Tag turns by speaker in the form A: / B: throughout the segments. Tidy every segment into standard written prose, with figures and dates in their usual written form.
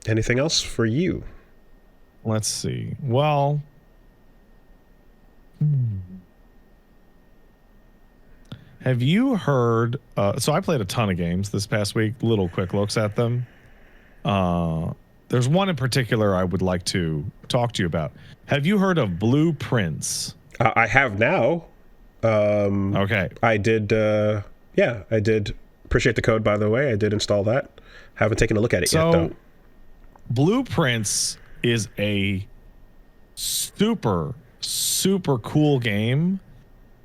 A: Anything else for you?
B: Let's see. Well, have you heard? So I played a ton of games this past week. Little quick looks at them. There's one in particular I would like to talk to you about. Have you heard of Blueprints?
A: I have now.
B: Okay.
A: I did. Yeah, I did. Appreciate the code, by the way. I did install that. Haven't taken a look at it yet, though.
B: Blueprints is a super, super cool game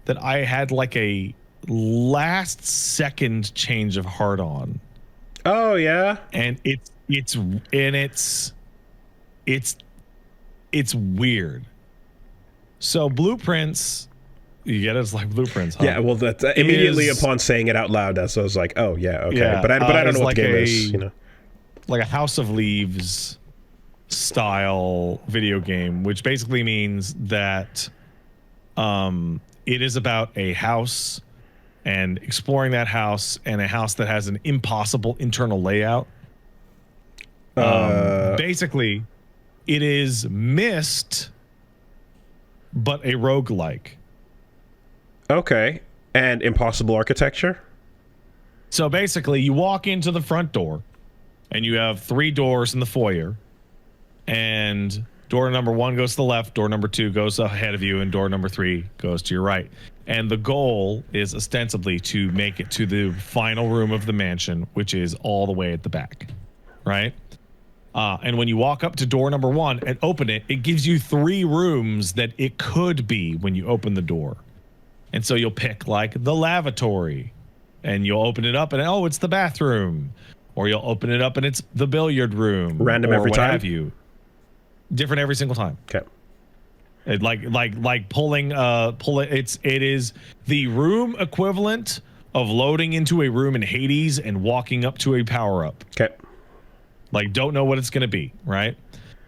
B: that I had like a last second change of heart on.
A: Oh yeah.
B: And it's weird. So Blueprints, you get it? It's like Blueprints, huh?
A: Yeah, well, that immediately upon saying it out loud, so I was like, oh yeah, okay.
B: Yeah,
A: but I don't know what the game is, you know.
B: Like a House of Leaves style video game, which basically means that it is about a house and exploring that house, and a house that has an impossible internal layout. Basically, it is Myst, but a roguelike.
A: Okay. And impossible architecture?
B: So basically, you walk into the front door, and you have 3 doors in the foyer, and door number 1 goes to the left, door number 2 goes ahead of you, and door number 3 goes to your right. And the goal is ostensibly to make it to the final room of the mansion, which is all the way at the back, right? And when you walk up to door number 1 and open it, it gives you 3 rooms that it could be when you open the door. And so you'll pick like the lavatory, and you'll open it up and, oh, it's the bathroom. Or you'll open it up and it's the billiard room.
A: Random every time?
B: What have you. Different every single time.
A: Okay.
B: It like pulling it is the room equivalent of loading into a room in Hades and walking up to a power-up.
A: Okay.
B: Like, don't know what it's going to be, right?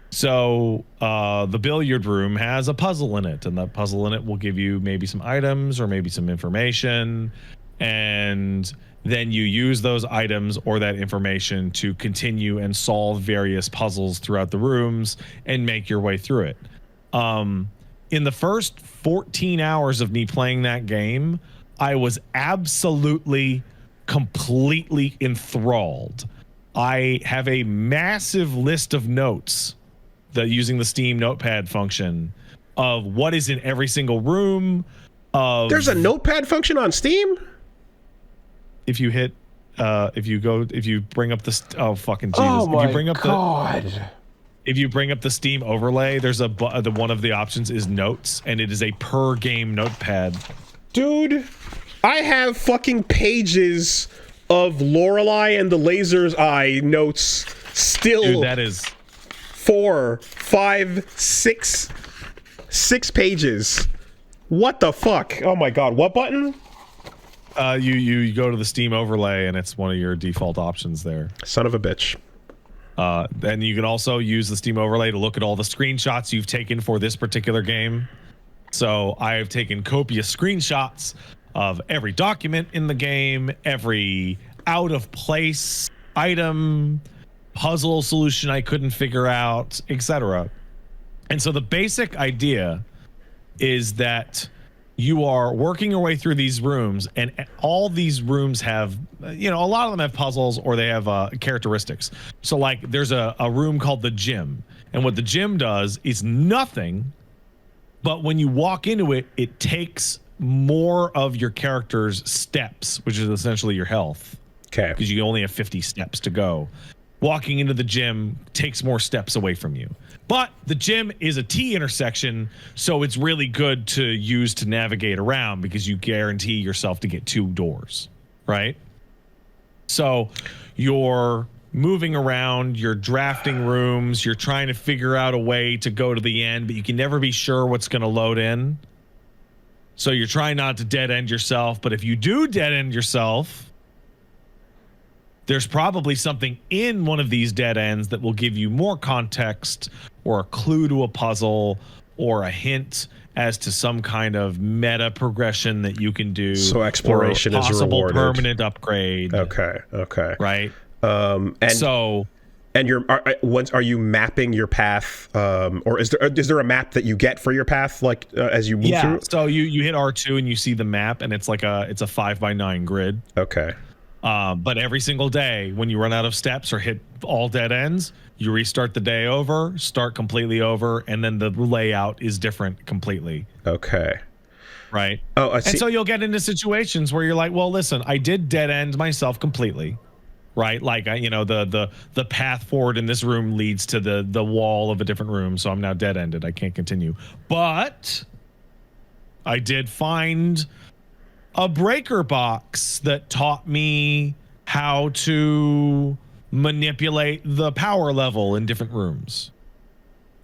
B: So the billiard room has a puzzle in it, and that puzzle in it will give you maybe some items or maybe some information, and then you use those items or that information to continue and solve various puzzles throughout the rooms and make your way through it. In the first 14 hours of me playing that game, I was absolutely, completely enthralled. I have a massive list of notes that using the Steam Notepad function of what is in every single room.
A: There's a notepad function on Steam?
B: If you hit, if you bring up the, oh fucking Jesus!
A: Oh my
B: if you bring up
A: God.
B: If you bring up the Steam overlay, there's one of the options is notes, and it is a per game notepad.
A: Dude, I have fucking pages of Lorelei and the Laser's Eye notes still.
B: Dude, that is
A: 4, 5, 6 pages. What the fuck? Oh my God! What button?
B: You go to the Steam overlay, and it's one of your default options there.
A: Son of a bitch.
B: Then you can also use the Steam overlay to look at all the screenshots you've taken for this particular game. So I have taken copious screenshots of every document in the game, every out of place item, puzzle solution I couldn't figure out, etc. And so the basic idea is that you are working your way through these rooms, and all these rooms have, a lot of them have puzzles or they have characteristics. So like there's a room called the gym, and what the gym does is nothing, but when you walk into it, it takes more of your character's steps, which is essentially your health.
A: Okay.
B: Because you only have 50 steps to go. Walking into the gym takes more steps away from you. But the gym is a T intersection, so it's really good to use to navigate around because you guarantee yourself to get 2 doors, right? So you're moving around, you're drafting rooms, you're trying to figure out a way to go to the end, but you can never be sure what's going to load in. So you're trying not to dead end yourself, but if you do dead end yourself, there's probably something in one of these dead ends that will give you more context or a clue to a puzzle or a hint as to some kind of meta progression that you can do.
A: So exploration is rewarded.
B: Possible permanent upgrade.
A: Okay.
B: Right?
A: And
B: so
A: And are you mapping your path, or is there a map that you get for your path, like as you move through?
B: So you hit R2 and you see the map, and it's like a 5x9 grid.
A: Okay.
B: But every single day, when you run out of steps or hit all dead ends, you restart the day over, start completely over, and then the layout is different completely.
A: Okay.
B: Right.
A: Oh, I see.
B: And so you'll get into situations where you're like, well, listen, I did dead end myself completely. Right, like the path forward in this room leads to the wall of a different room, so I'm now dead ended. I can't continue. But I did find a breaker box that taught me how to manipulate the power level in different rooms.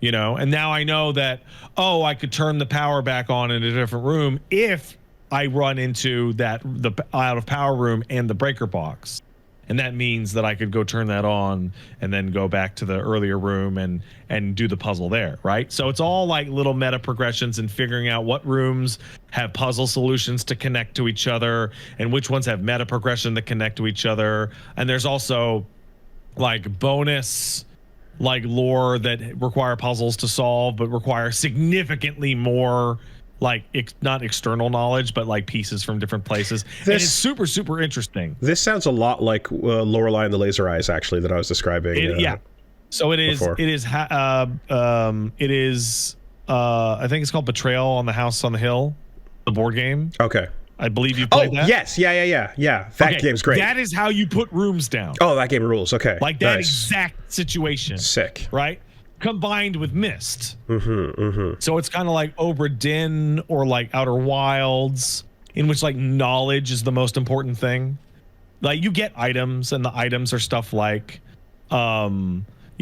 B: And now I know that I could turn the power back on in a different room if I run into the out of power room and the breaker box. And that means that I could go turn that on and then go back to the earlier room and do the puzzle there, right? So it's all like little meta progressions and figuring out what rooms have puzzle solutions to connect to each other and which ones have meta progression that connect to each other. And there's also like bonus like lore that require puzzles to solve but require significantly more like not external knowledge, but like pieces from different places. And it's super, super interesting.
A: This sounds a lot like Lorelei and the Laser Eyes, actually, that I was describing.
B: Yeah. So it is.
A: Before.
B: It is. It is. I think it's called Betrayal on the House on the Hill, the board game.
A: Okay.
B: I believe you played that.
A: Yes. Yeah. That game's great.
B: That is how you put rooms down.
A: Oh, that game rules. Okay.
B: Like that exact situation.
A: Sick.
B: Right. Combined with Myst.
A: Mm-hmm.
B: So it's kind of like Obra Dinn or like Outer Wilds, in which like knowledge is the most important thing. Like you get items, and the items are stuff like, you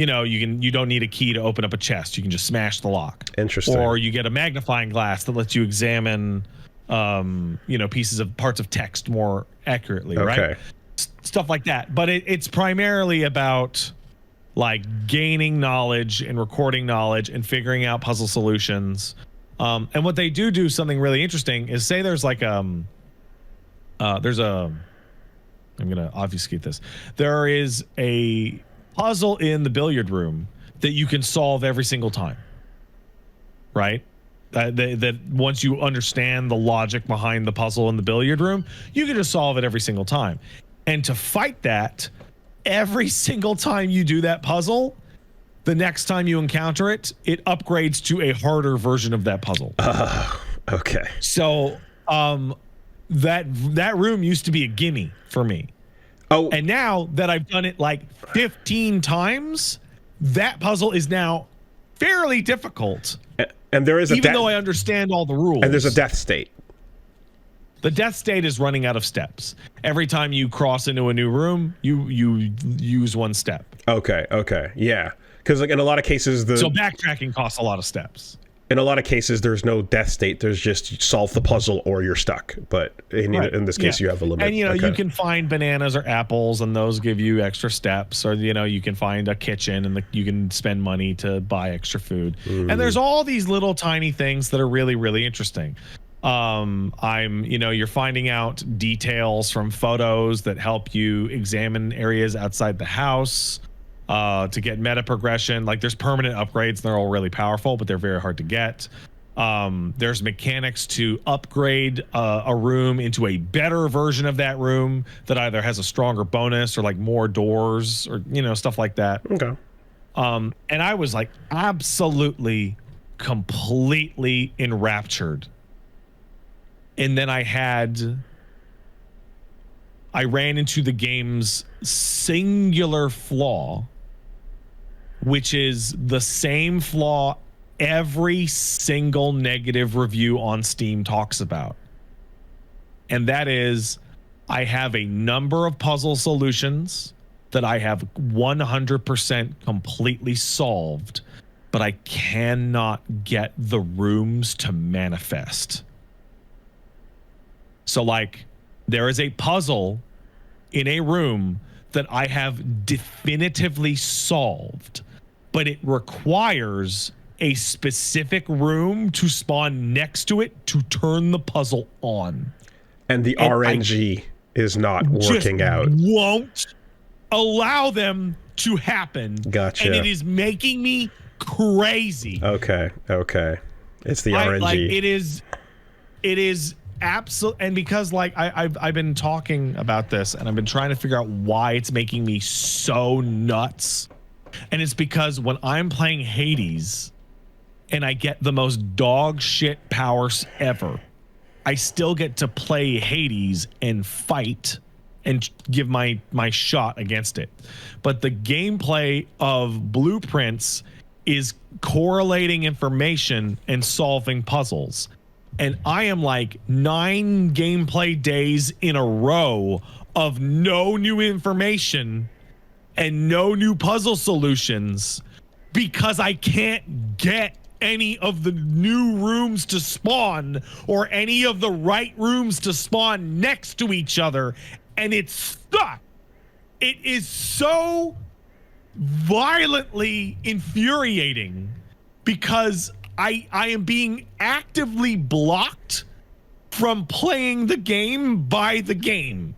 B: don't need a key to open up a chest. You can just smash the lock.
A: Interesting.
B: Or you get a magnifying glass that lets you examine, parts of text more accurately, right? Stuff like that. But it's primarily about like gaining knowledge and recording knowledge and figuring out puzzle solutions. And what they do something really interesting is say there's like I'm gonna obfuscate this. There is a puzzle in the billiard room that you can solve every single time, right? That once you understand the logic behind the puzzle in the billiard room, you can just solve it every single time. And to fight that, every single time you do that puzzle, the next time you encounter it, it upgrades to a harder version of that puzzle.
A: Okay.
B: So that room used to be a gimme for me.
A: Oh.
B: And now that I've done it like 15 times, that puzzle is now fairly difficult.
A: And there is
B: even though I understand all the rules.
A: And there's a death state.
B: The death state is running out of steps. Every time you cross into a new room, you use one step.
A: Okay. Yeah. Because like in a lot of cases,
B: so backtracking costs a lot of steps.
A: In a lot of cases, there's no death state. There's just solve the puzzle or you're stuck. But in this case, you have a limit.
B: And you can find bananas or apples, and those give you extra steps. Or you can find a kitchen, and you can spend money to buy extra food. And there's all these little tiny things that are really, really interesting. You're finding out details from photos that help you examine areas outside the house to get meta progression. Like there's permanent upgrades, and they're all really powerful, but they're very hard to get. There's mechanics to upgrade a room into a better version of that room that either has a stronger bonus or like more doors or stuff like that.
A: Okay.
B: And I was like absolutely, completely enraptured. And then I ran into the game's singular flaw, which is the same flaw every single negative review on Steam talks about. And that is, I have a number of puzzle solutions that I have 100% completely solved, but I cannot get the rooms to manifest. So like there is a puzzle in a room that I have definitively solved, but it requires a specific room to spawn next to it to turn the puzzle on.
A: And RNG is not working out.
B: Won't allow them to happen.
A: Gotcha.
B: And it is making me crazy.
A: Okay. It's the RNG.
B: Like it is absolute. And because like I've been talking about this and I've been trying to figure out why it's making me so nuts. And it's because when I'm playing Hades and I get the most dog shit powers ever, I still get to play Hades and fight and give my shot against it. But the gameplay of Blueprints is correlating information and solving puzzles. And I am like 9 gameplay days in a row of no new information and no new puzzle solutions because I can't get any of the new rooms to spawn or any of the right rooms to spawn next to each other. And it's stuck. It is so violently infuriating because I am being actively blocked from playing the game by the game.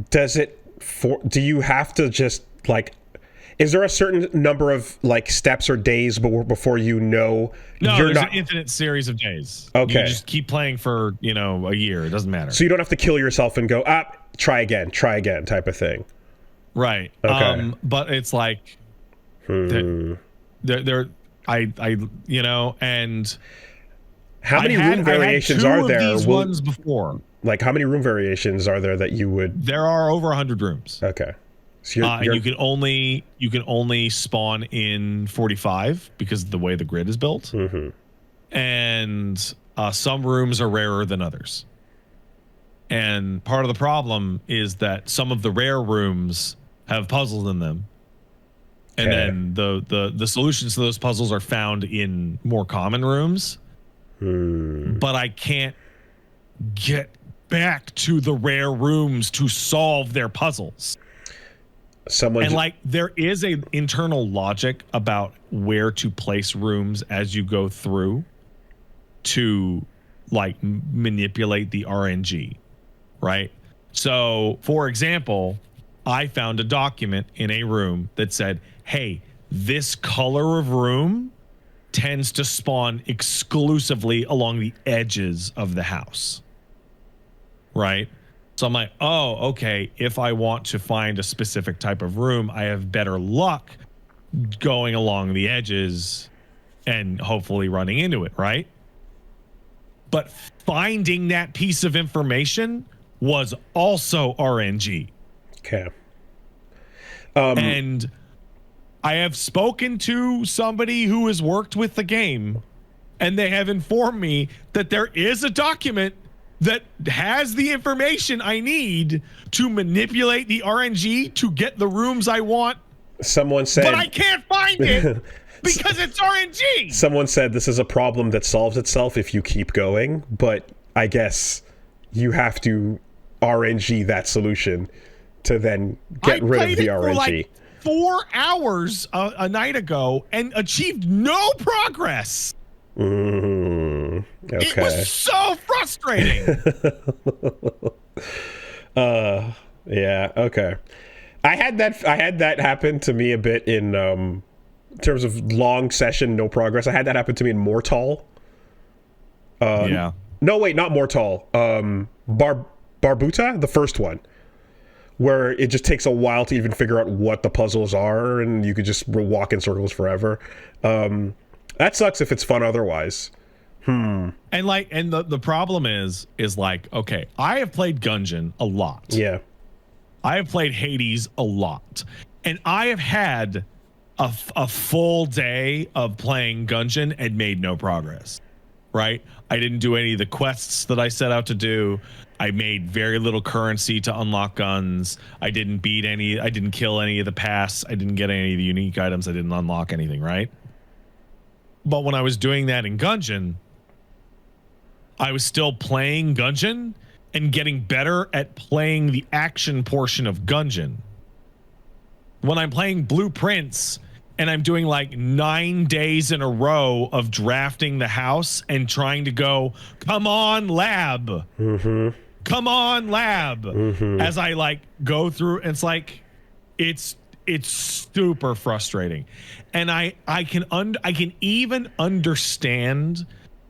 A: Do you have to just like, is there a certain number of like steps or days before you know?
B: No,
A: you're
B: there's
A: not
B: an infinite series of days.
A: Okay.
B: You just keep playing for, a year. It doesn't matter.
A: So you don't have to kill yourself and go, try again type of thing.
B: Right.
A: Okay.
B: But it's like, and
A: how many room variations are there?
B: These ones before.
A: Like how many room variations are there that you would?
B: There are over 100 rooms.
A: Okay. So
B: and you can only spawn in 45 because of the way the grid is built.
A: Mm-hmm.
B: And some rooms are rarer than others. And part of the problem is that some of the rare rooms have puzzles in them. And then the solutions to those puzzles are found in more common rooms. But I can't get back to the rare rooms to solve their puzzles. There is a internal logic about where to place rooms as you go through to like manipulate the RNG, right? So, for example, I found a document in a room that said, hey, this color of room tends to spawn exclusively along the edges of the house, right? So I'm like, oh, okay, if I want to find a specific type of room, I have better luck going along the edges and hopefully running into it, right? But finding that piece of information was also RNG.
A: Okay.
B: And I have spoken to somebody who has worked with the game, and they have informed me that there is a document that has the information I need to manipulate the RNG to get the rooms I want.
A: Someone said,
B: but I can't find it because it's RNG.
A: Someone said this is a problem that solves itself if you keep going, but I guess you have to RNG that solution to then get rid of the RNG. For like
B: 4 hours a night ago and achieved no progress.
A: Okay.
B: It was so frustrating.
A: Yeah. Okay. I had that happen to me a bit in terms of long session, no progress. I had that happen to me in Mortal.
B: Yeah.
A: No, wait, not Mortal. Barbuta, the first one, where it just takes a while to even figure out what the puzzles are, and you could just walk in circles forever. That sucks if it's fun otherwise.
B: And the problem is like, okay, I have played Gungeon a lot.
A: Yeah.
B: I have played Hades a lot. And I have had a full day of playing Gungeon and made no progress. Right? I didn't do any of the quests that I set out to do. I made very little currency to unlock guns. I didn't kill any of the pass. I didn't get any of the unique items. I didn't unlock anything, right? But when I was doing that in Gungeon, I was still playing Gungeon and getting better at playing the action portion of Gungeon. When I'm playing Blueprints and I'm doing like 9 days in a row of drafting the house and trying to go, come on, lab. Come on, lab. As I like go through, it's like, it's it's super frustrating. And I can even understand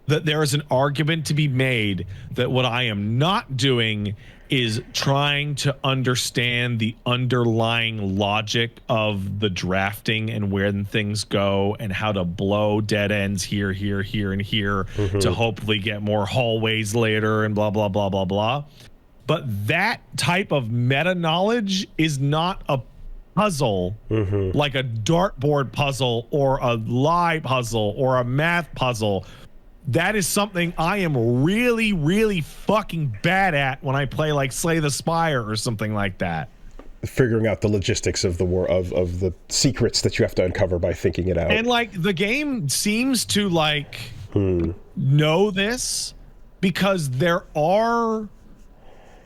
B: that there is an argument to be made that what I am not doing is trying to understand the underlying logic of the drafting and where things go and how to blow dead ends here, and here to hopefully get more hallways later and blah, blah, blah, blah, blah. But that type of meta knowledge is not a puzzle like a dartboard puzzle or a lie puzzle or a math puzzle. That is something I am really, really fucking bad at when I play like Slay the Spire or something like that.
A: Figuring out the logistics of the war of the secrets that you have to uncover by thinking it out.
B: And like the game seems to like know this, because there are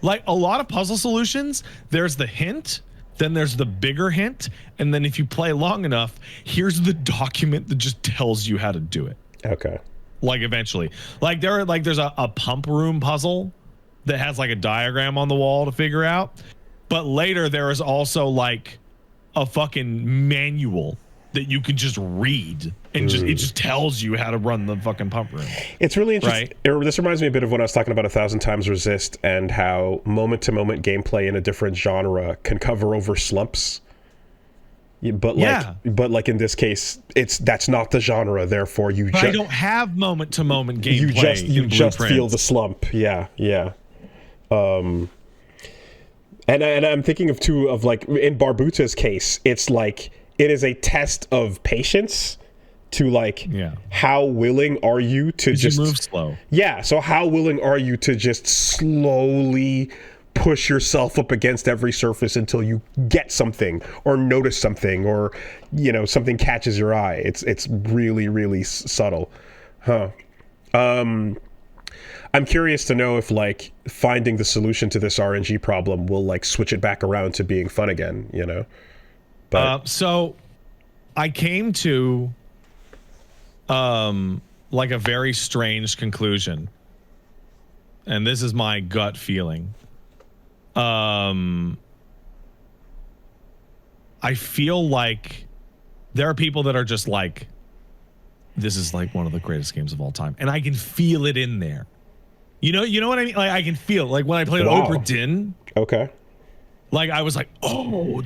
B: like a lot of puzzle solutions. There's the hint, then there's the bigger hint, and then if you play long enough, here's the document that just tells you how to do it.
A: Okay.
B: Like eventually, like there's a pump room puzzle that has like a diagram on the wall to figure out, but later there is also like a fucking manual that you can just read and it just tells you how to run the fucking pump room.
A: It's really interesting. Right? This reminds me a bit of when I was talking about 1,000 Times Resist and how moment to moment gameplay in a different genre can cover over slumps. But like in this case, that's not the genre. Therefore,
B: I don't have moment to moment gameplay.
A: You just feel the slump. Yeah. And I'm thinking of like in Barbuta's case, it's like it is a test of patience to like how willing are you to just
B: move slow.
A: Yeah. So how willing are you to just slowly push yourself up against every surface until you get something or notice something or something catches your eye. It's really, really subtle. I'm curious to know if like finding the solution to this RNG problem will like switch it back around to being fun again, But
B: so I came to like a very strange conclusion, and this is my gut feeling. I feel like there are people that are just like, this is like one of the greatest games of all time, and I can feel it in there. You know what I mean? Like I can feel like when I played Obra Dinn.
A: Okay.
B: Like I was like,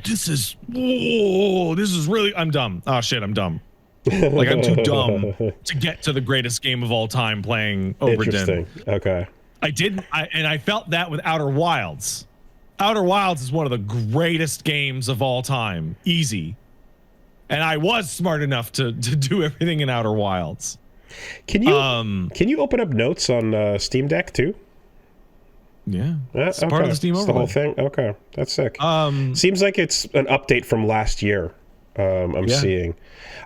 B: this is really. I'm dumb. Oh shit, I'm dumb. Like I'm too dumb to get to the greatest game of all time playing Obra Dinn.
A: Okay.
B: I felt that with Outer Wilds. Outer Wilds is one of the greatest games of all time. Easy. And I was smart enough to do everything in Outer Wilds.
A: Can you open up notes on Steam Deck too?
B: Yeah. It's part of the Steam overlay.
A: The whole thing? Okay. That's sick. Seems like it's an update from last year. I'm seeing.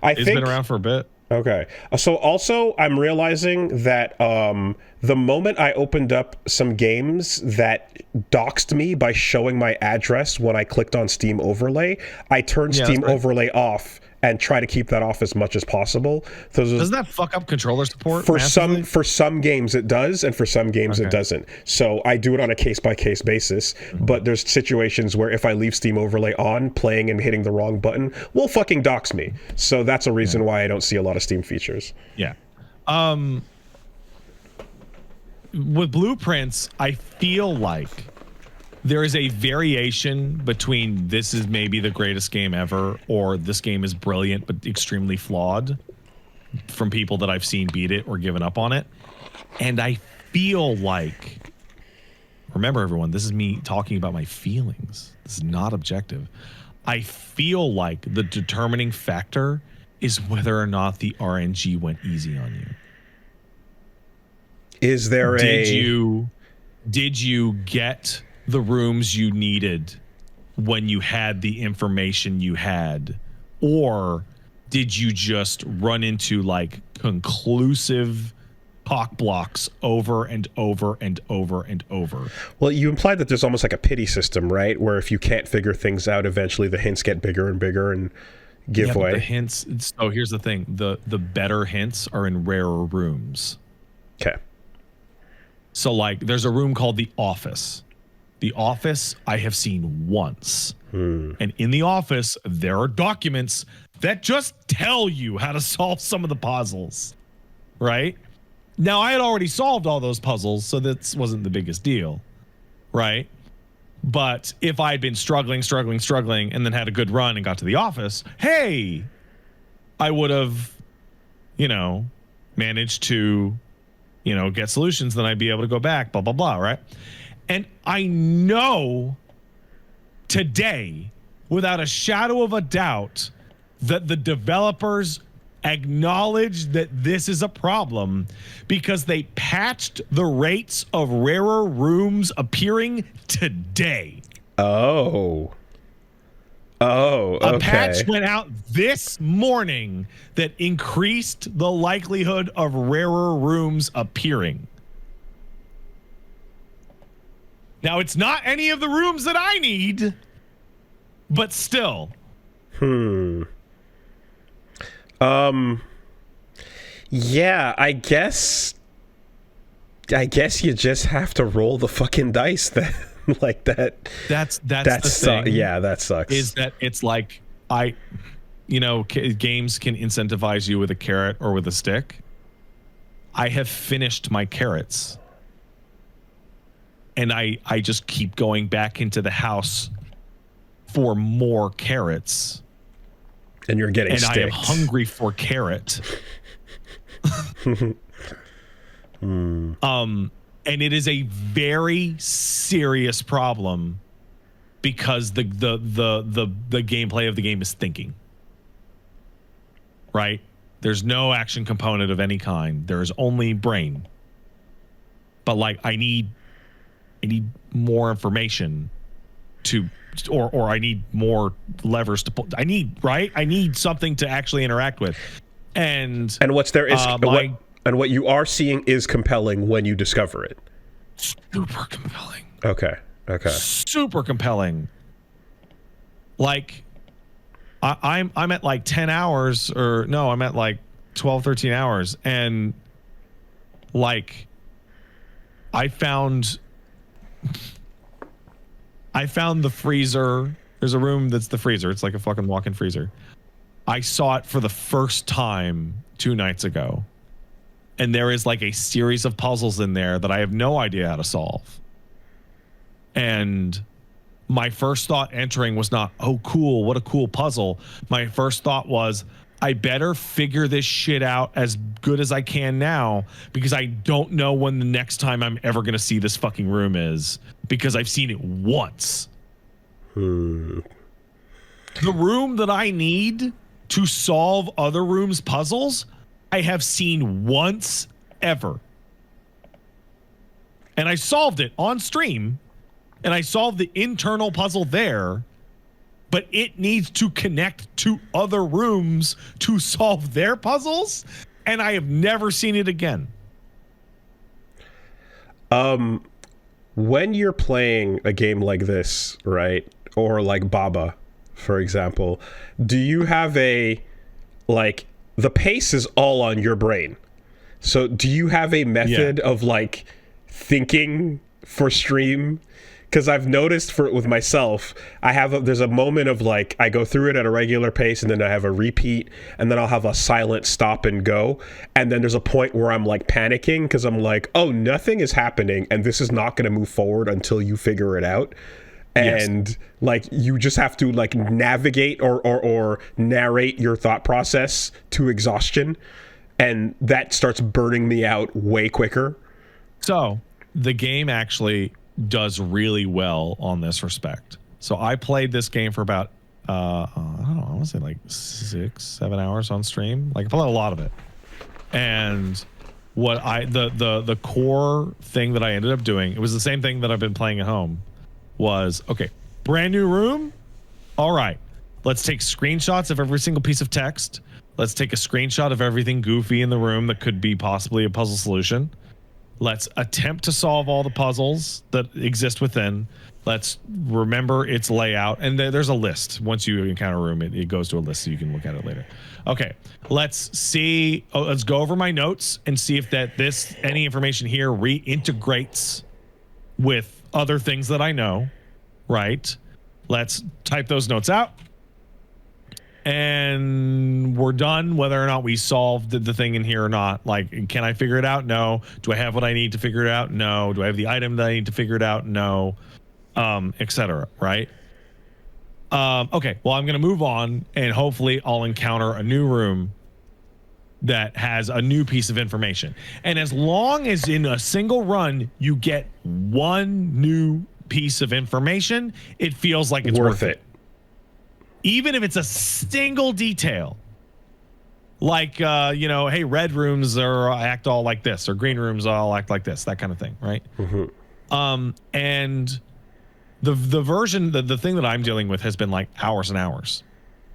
A: It's been around for a bit. Okay. So also I'm realizing that the moment I opened up some games that doxed me by showing my address when I clicked on Steam Overlay, I turned Steam Overlay off and try to keep that off as much as possible.
B: Doesn't that fuck up controller support?
A: For some games it does, and for some games it doesn't. So I do it on a case-by-case basis, but there's situations where if I leave Steam Overlay on, playing and hitting the wrong button will fucking dox me. So that's a reason why I don't see a lot of Steam features.
B: Yeah. With Blueprints, I feel like there is a variation between this is maybe the greatest game ever or this game is brilliant but extremely flawed from people that I've seen beat it or given up on it. And I feel like, remember everyone, this is me talking about my feelings. This is not objective. I feel like the determining factor is whether or not the RNG went easy on you.
A: Is there
B: did you get the rooms you needed when you had the information you had, or did you just run into like conclusive cock blocks over and over and over and over?
A: Well, you implied that there's almost like a pity system, right? Where if you can't figure things out, eventually the hints get bigger and bigger and give way.
B: The hints. So here's the thing: the better hints are in rarer rooms.
A: Okay.
B: So like, there's a room called the Office. The Office, I have seen once. And in The Office, there are documents that just tell you how to solve some of the puzzles, right? Now, I had already solved all those puzzles, so that wasn't the biggest deal, right? But if I had been struggling, and then had a good run and got to The Office, hey, I would have, managed to, get solutions. Then I'd be able to go back, blah, blah, blah, right? And I know today, without a shadow of a doubt, that the developers acknowledge that this is a problem because they patched the rates of rarer rooms appearing today.
A: Oh, okay.
B: A patch went out this morning that increased the likelihood of rarer rooms appearing. Now, it's not any of the rooms that I need, but still.
A: Yeah, I guess you just have to roll the fucking dice then. Like that.
B: That's the thing.
A: Yeah, that sucks.
B: Is that it's like games can incentivize you with a carrot or with a stick. I have finished my carrots. And I just keep going back into the house for more carrots.
A: And you're getting sticked.
B: I am hungry for carrot. And it is a very serious problem because the gameplay of the game is thinking. Right? There's no action component of any kind. There's only brain. But I need more information or I need more levers to pull. I need something to actually interact with. And
A: what's there is what you are seeing is compelling when you discover it.
B: Super compelling.
A: Okay.
B: Super compelling. I'm at 10 hours or no, I'm at 12, 13 hours. And I found the freezer. There's a room that's the freezer. It's like a fucking walk-in freezer. I saw it for the first time 2 nights ago. And there is a series of puzzles in there that I have no idea how to solve. And my first thought entering was not, oh, cool, what a cool puzzle. My first thought was, I better figure this shit out as good as I can now because I don't know when the next time I'm ever going to see this fucking room is because I've seen it once. The room that I need to solve other rooms' puzzles, I have seen once ever. And I solved it on stream, and I solved the internal puzzle there, but it needs to connect to other rooms to solve their puzzles, and I have never seen it again.
A: When you're playing a game like this, right, or like Baba, for example, do you have the pace is all on your brain. So do you have a method of thinking for stream? Because I've noticed with myself, there's a moment of I go through it at a regular pace and then I have a repeat and then I'll have a silent stop and go. And then there's a point where I'm panicking because I'm oh, nothing is happening and this is not going to move forward until you figure it out. And you just have to navigate or narrate your thought process to exhaustion. And that starts burning me out way quicker. So
B: the game actually does really well on this respect. So I played this game for about I don't know, I want to say 6-7 hours on stream. I played a lot of it. And what the core thing that I ended up doing, it was the same thing that I've been playing at home, was okay, brand new room. All right, let's take screenshots of every single piece of text. Let's take a screenshot of everything goofy in the room that could be possibly a puzzle solution. Let's attempt to solve all the puzzles that exist within. Let's remember its layout. And there's a list. Once you encounter a room, it goes to a list so you can look at it later. Okay, let's see. Let's go over my notes and see if any information here reintegrates with other things that I know, right? Let's type those notes out. And we're done whether or not we solved the thing in here or not. Like, can I figure it out? No. Do I have what I need to figure it out? No. Do I have the item that I need to figure it out? No. Etc. Right? Okay. Well, I'm going to move on, and hopefully I'll encounter a new room that has a new piece of information. And as long as in a single run you get one new piece of information, it feels like it's worth it. Even if it's a single detail, like, hey, red rooms act all like this, or green rooms all act like this, that kind of thing, right? Mm-hmm. And the version, the thing that I'm dealing with has been like hours and hours.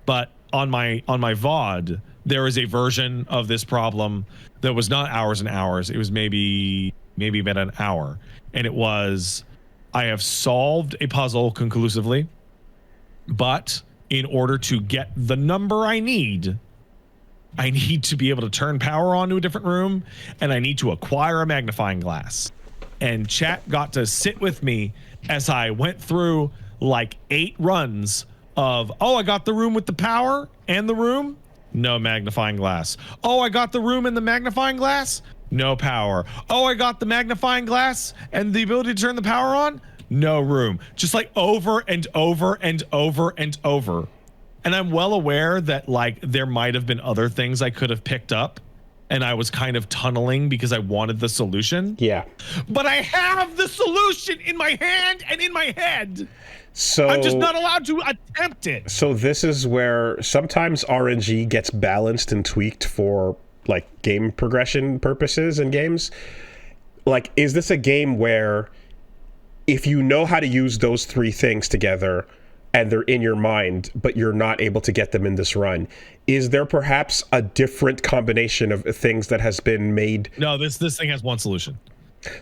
B: But on my VOD, there is a version of this problem that was not hours and hours. It was maybe about an hour. And it was, I have solved a puzzle conclusively, but in order to get the number I need to be able to turn power on to a different room, and I need to acquire a magnifying glass. And chat got to sit with me as I went through like 8 runs of, I got the room with the power and the room, no magnifying glass. I got the room and the magnifying glass, no power. I got the magnifying glass and the ability to turn the power on, no room. Just like over and over and over and over. And I'm well aware that like there might have been other things I could have picked up, and I was kind of tunneling because I wanted the solution.
A: Yeah.
B: But I have the solution in my hand and in my head.
A: So
B: I'm just not allowed to attempt it.
A: So this is where sometimes RNG gets balanced and tweaked for like game progression purposes in games. Like, is this a game where if you know how to use those 3 things together and they're in your mind, but you're not able to get them in this run, is there perhaps a different combination of things that has been made?
B: No, this thing has one solution.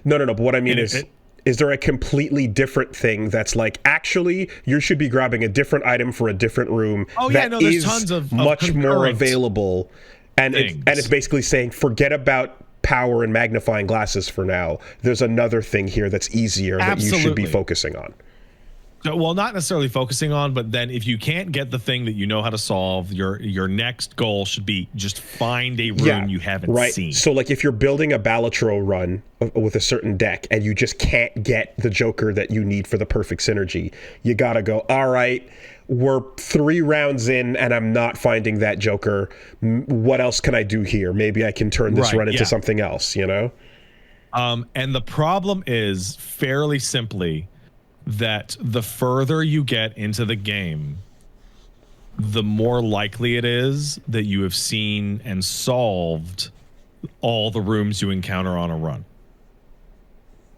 A: No. But what I mean is there a completely different thing that's like, actually, you should be grabbing a different item for a different room
B: there's tons of
A: much more available, and it's basically saying, forget about power and magnifying glasses for now. There's another thing here that's easier that you should be focusing on.
B: So, well, not necessarily focusing on, but then if you can't get the thing that you know how to solve, your next goal should be just find a room you haven't seen.
A: So like if you're building a Balatro run with a certain deck and you just can't get the Joker that you need for the perfect synergy, you gotta go, all right, we're 3 rounds in and I'm not finding that Joker. What else can I do here? Maybe I can turn this run into something else, you know?
B: And the problem is, fairly simply, that the further you get into the game, the more likely it is that you have seen and solved all the rooms you encounter on a run.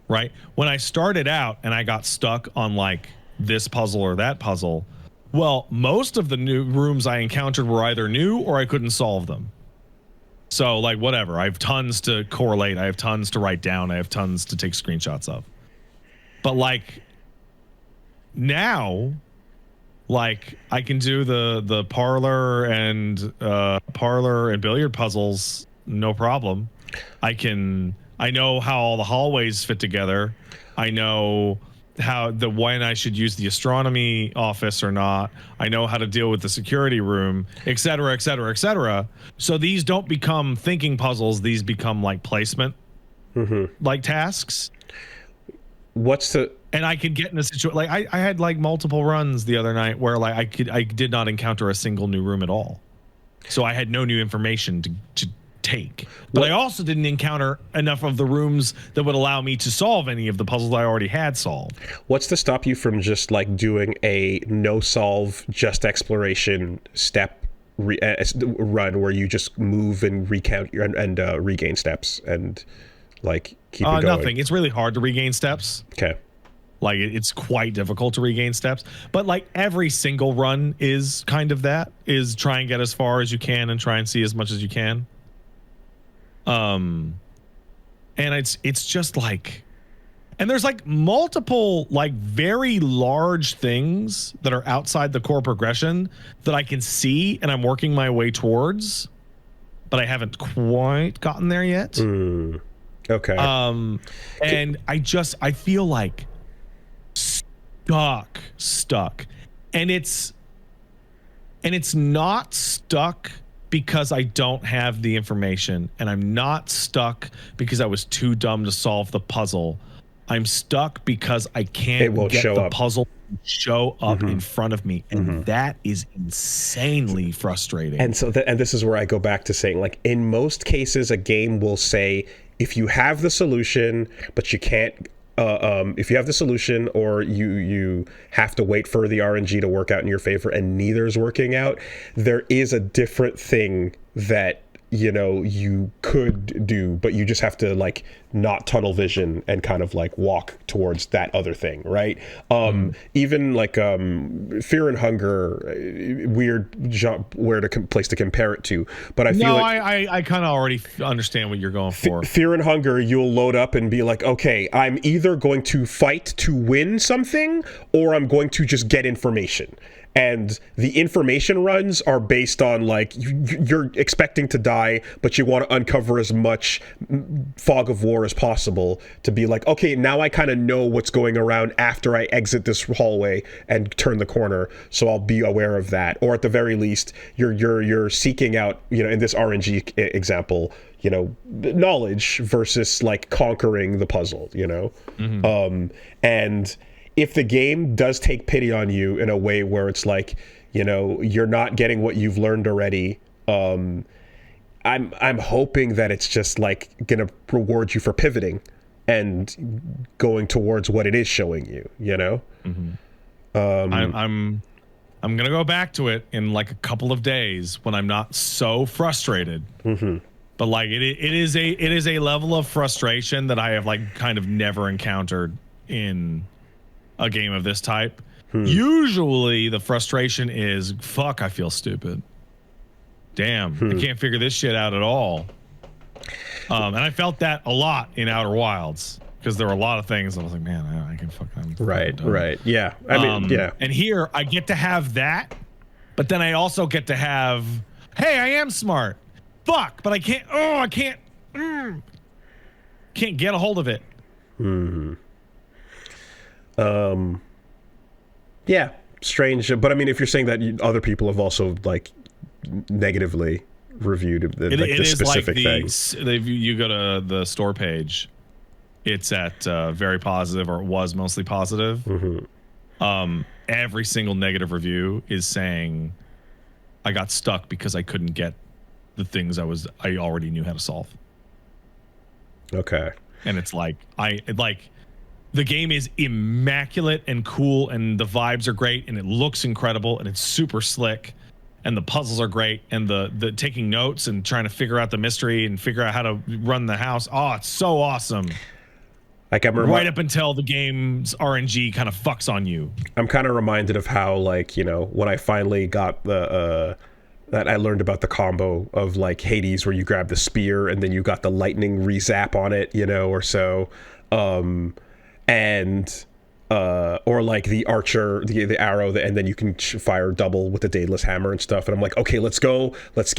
B: Right? When I started out and I got stuck on like this puzzle or that puzzle, well, most of the new rooms I encountered were either new or I couldn't solve them. So like whatever, I have tons to correlate, I have tons to write down, I have tons to take screenshots of. But like now, like I can do the parlor and billiard puzzles, no problem. I know how all the hallways fit together. I know when I should use the astronomy office or not. I know how to deal with the security room, et cetera, et cetera, et cetera. So these don't become thinking puzzles. These become like placement, like tasks. And I could get in a situation like I had like multiple runs the other night where like I did not encounter a single new room at all. So I had no new information to take. But I also didn't encounter enough of the rooms that would allow me to solve any of the puzzles I already had solved.
A: What's to stop you from just like doing a no solve, just exploration step run where you just move and recount and regain steps and like keep it going?
B: Nothing. It's really hard to regain steps.
A: Okay.
B: Like it's quite difficult to regain steps, but like every single run is kind of that, is try and get as far as you can and try and see as much as you can. And it's just like, and there's like multiple like very large things that are outside the core progression that I can see and I'm working my way towards, but I haven't quite gotten there yet.
A: Okay.
B: And I feel like stuck. And it's not stuck because I don't have the information, and I'm not stuck because I was too dumb to solve the puzzle. I'm stuck because I can't get the puzzle to show up in front of me, and that is insanely frustrating.
A: And so, and this is where I go back to saying, like, in most cases, a game will say, if you have the solution, but you can't, if you have the solution, or you have to wait for the RNG to work out in your favor, and neither is working out, there is a different thing that, you know, you could do, but you just have to, like, not tunnel vision and kind of like walk towards that other thing, right? Even like Fear and Hunger, weird place to compare it to, but I feel
B: I kind of already understand what you're going for.
A: Fear and Hunger, you'll load up and be like, okay, I'm either going to fight to win something, or I'm going to just get information. And the information runs are based on, like, you're expecting to die, but you want to uncover as much fog of war as possible to be like, okay, now I kind of know what's going around after I exit this hallway and turn the corner, so I'll be aware of that. Or at the very least, you're seeking out, you know, in this RNG example, you know, knowledge versus, like, conquering the puzzle, you know? And if the game does take pity on you in a way where it's like, you know, you're not getting what you've learned already, I'm hoping that it's just, like, gonna reward you for pivoting and going towards what it is showing you, you know?
B: I'm gonna go back to it in like a couple of days when I'm not so frustrated. But like it is a level of frustration that I have, like, kind of never encountered in a game of this type. Usually the frustration is, fuck, I feel stupid. Damn, I can't figure this shit out at all. And I felt that a lot in Outer Wilds, because there were a lot of things I was like, man, I can fucking
A: right. Yeah. I mean, yeah.
B: And here I get to have that, but then I also get to have, hey, I am smart. Fuck, but I can't get a hold of it.
A: Yeah, strange. But I mean, if you're saying that other people have also, like, negatively reviewed the specific things.
B: You go to the store page, it's at very positive, or it was mostly positive. Every single negative review is saying I got stuck because I couldn't get the things I already knew how to solve.
A: Okay.
B: And it's like, the game is immaculate and cool, and the vibes are great, and it looks incredible, and it's super slick, and the puzzles are great, and the taking notes and trying to figure out the mystery and figure out how to run the house. Oh, it's so awesome.
A: Like,
B: right up until the game's RNG kind of fucks on you. I'm
A: kind of reminded of how, like, you know, when I finally got the that I learned about the combo of, like, Hades, where you grab the spear and then you got the lightning re-zap on it, you know, or so. Or like the archer, the arrow, and then you can fire double with the Daedalus hammer and stuff. And I'm like, okay, let's go. Let's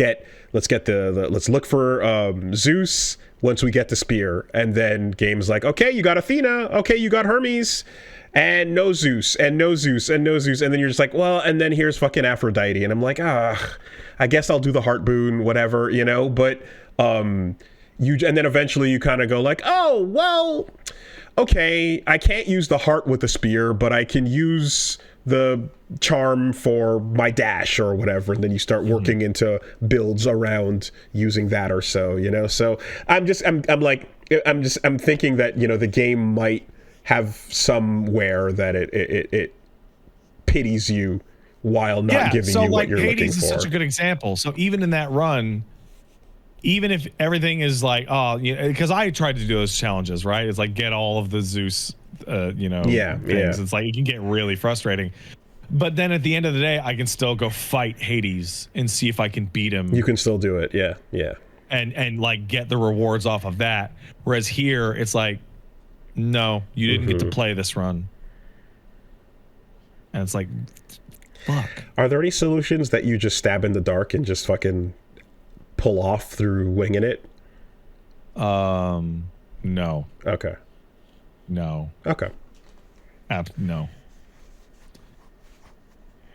A: look for Zeus once we get the spear. And then game's like, okay, you got Athena. Okay, you got Hermes. And no Zeus, and no Zeus, and no Zeus. And then you're just like, well, and then here's fucking Aphrodite. And I'm like, I guess I'll do the heart boon, whatever, you know. But and then eventually you kind of go like, oh, well, okay, I can't use the heart with the spear, but I can use the charm for my dash or whatever. And then you start working into builds around using that or so, you know? So I'm thinking that, you know, the game might have somewhere that it pities you while not giving you what you're looking for.
B: Hades is such a good example. So even in that run, even if everything is like, oh, you know, because I tried to do those challenges, right? It's like get all of the Zeus, you know, things. It's like it can get really frustrating. But then at the end of the day, I can still go fight Hades and see if I can beat him.
A: You can still do it, yeah.
B: And like get the rewards off of that. Whereas here, it's like, no, you didn't get to play this run. And it's like, fuck.
A: Are there any solutions that you just stab in the dark and just fucking pull off through winging it?
B: No.
A: Okay.
B: No.
A: Okay.
B: No.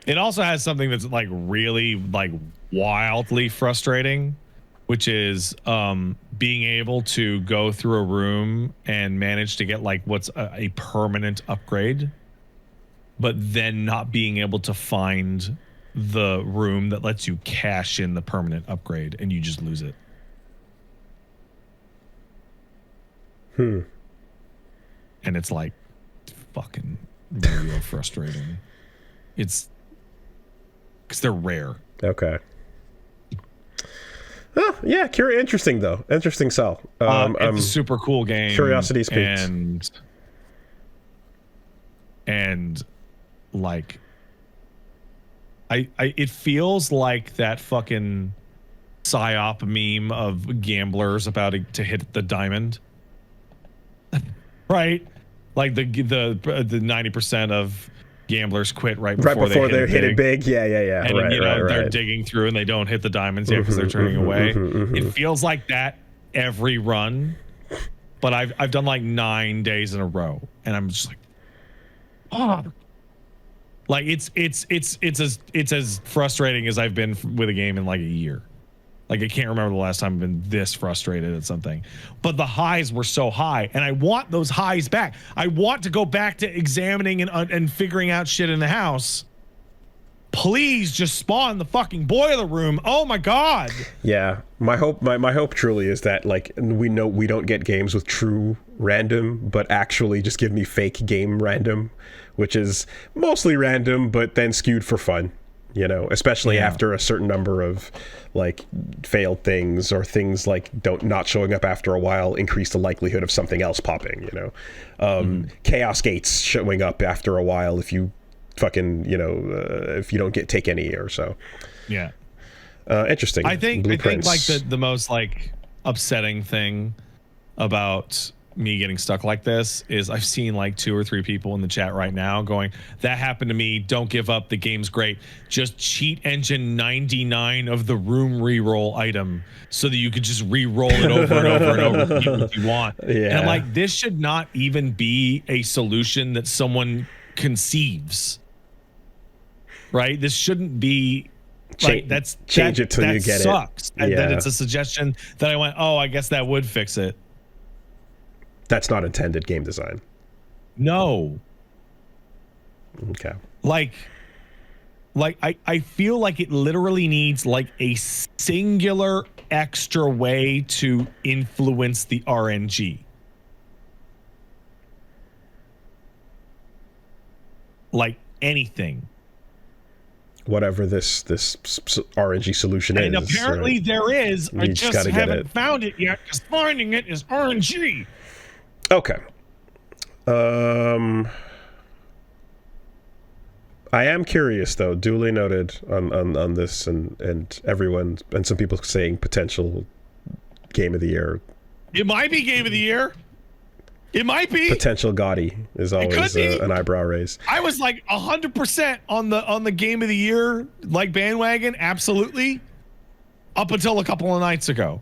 B: It also has something that's like really like wildly frustrating, which is being able to go through a room and manage to get like what's a permanent upgrade, but then not being able to find the room that lets you cash in the permanent upgrade and you just lose it. And it's like fucking real frustrating. It's because they're rare.
A: Okay. Oh, yeah, interesting though. Interesting sell.
B: It's a super cool game.
A: Curiosity speaks.
B: And like, it feels like that fucking psyop meme of gamblers about to hit the diamond, right? Like the 90% of gamblers quit right before they hit it big.
A: Yeah.
B: And they're digging through and they don't hit the diamonds yet because they're turning away. It feels like that every run, but I've done like 9 days in a row, and I'm just like, oh, like it's as frustrating as I've been with a game in like a year. Like I can't remember the last time I've been this frustrated at something, but the highs were so high, and I want those highs back. I want to go back to examining and figuring out shit in the house. Please just spawn the fucking boiler room. Oh my god.
A: Yeah, my hope truly is that like we know we don't get games with true random, but actually just give me fake game random, which is mostly random but then skewed for fun. You know, especially after a certain number of like failed things, or things like not showing up after a while increase the likelihood of something else popping, you know. Chaos gates showing up after a while if you fucking, you know, if you don't take any or so.
B: Yeah.
A: Interesting.
B: I think like the most like upsetting thing about me getting stuck like this is I've seen like 2 or 3 people in the chat right now going, that happened to me, don't give up, the game's great, just cheat engine 99 of the room reroll item so that you could just re-roll it over and over and over if you want. And I'm like, this should not even be a solution that someone conceives, right? This shouldn't be like
A: change it till you get it.
B: Sucks. And that it's a suggestion that I went, oh, I guess that would fix it.
A: That's not intended game design.
B: No.
A: Okay.
B: Like I feel like it literally needs like a singular extra way to influence the RNG. Like anything.
A: Whatever this RNG solution is.
B: And apparently there is. I just haven't found it yet because finding it is RNG.
A: Okay. I am curious though, duly noted on this, and everyone, and some people saying potential game of the year.
B: It might be game of the year. It might be.
A: Potential GOTY is always an eyebrow raise.
B: I was like 100% on the game of the year like bandwagon, absolutely, up until a couple of nights ago.